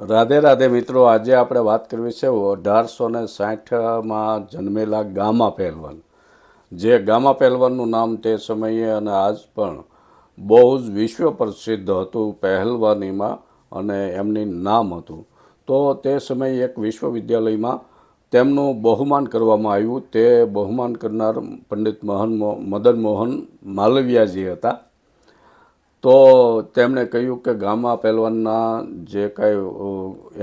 રાધે રાધે મિત્રો, આજે આપણે વાત કરવી છે 1860માં જન્મેલા ગામા પહેલવાન. જે ગામા પહેલવાનનું નામ તે સમયે અને આજ પણ બહુ જ વિશ્વ પ્રસિદ્ધ હતું પહેલવાનીમાં, અને એમની નામ હતું. તો તે સમયે એક વિશ્વવિદ્યાલયમાં તેમનું બહુમાન કરવામાં આવ્યું. તે બહુમાન કરનાર પંડિત મદન મોહન માલવીયાજી હતા. તો તેમણે કહ્યું કે ગામા પહેલવાનના જે કાંઈ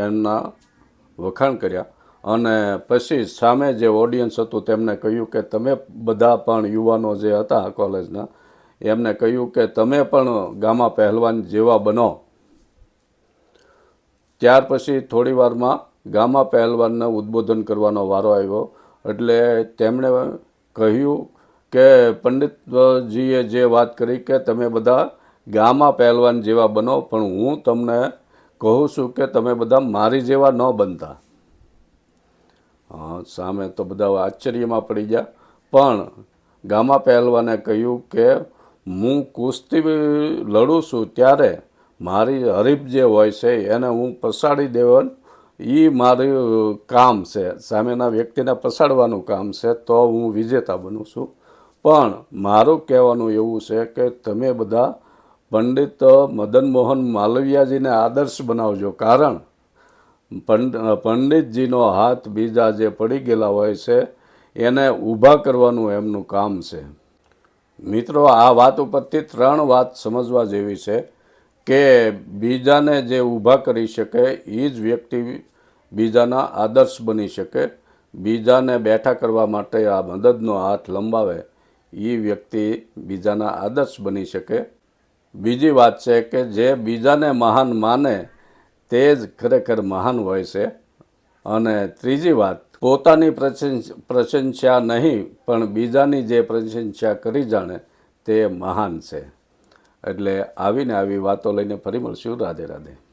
એમના વખાણ કર્યા, અને પછી સામે જે ઓડિયન્સ હતું તેમને કહ્યું કે તમે બધા પણ યુવાનો જે હતા કોલેજના, એમને કહ્યું કે તમે પણ ગામા પહેલવાન જેવા બનો. ત્યાર પછી થોડી વારમાં ગામા પહેલવાનને ઉદ્બોધન કરવાનો વારો આવ્યો. એટલે તેમણે કહ્યું કે પંડિતજીએ જે વાત કરી કે તમે બધા ગામા પહેલવાન જેવા બનો, પણ હું તમને કહું છું કે તમે બધા મારી જેવા ન બનતા. સામે તો બધા આશ્ચર્યમાં પડી ગયા. પણ ગામા પહેલવાને કહ્યું કે હું કુસ્તી લડું છું ત્યારે મારી હરીફ જે હોય છે એને હું પછાડી દેવાનું, એ મારું કામ છે, સામેના વ્યક્તિને પછાડવાનું કામ છે, તો હું વિજેતા બનું છું. પણ મારું કહેવાનું એવું છે કે તમે બધા પંડિત મદન મોહન માલવીયાજીને આદર્શ બનાવજો, કારણ પંડિતજીનો હાથ બીજા જે પડી ગયેલા હોય છે એને ઊભા કરવાનું એમનું કામ છે. મિત્રો, આ વાત ઉપરથી 3 વાત સમજવા જેવી છે કે બીજાને જે ઊભા કરી શકે એ જ વ્યક્તિ બીજાના આદર્શ બની શકે. બીજાને બેઠા કરવા માટે આ મદદનો હાથ લંબાવે એ વ્યક્તિ બીજાના આદર્શ બની શકે. બીજી વાત છે કે જે બીજાને મહાન માને તે જ ખરેખર મહાન હોય છે. અને ત્રીજી વાત, પોતાની પ્રશંસા નહીં પણ બીજાની જે પ્રશંસા કરી જાણે તે મહાન છે. એટલે આવીને આવી વાતો લઈને ફરી મળશું. રાધે રાધે.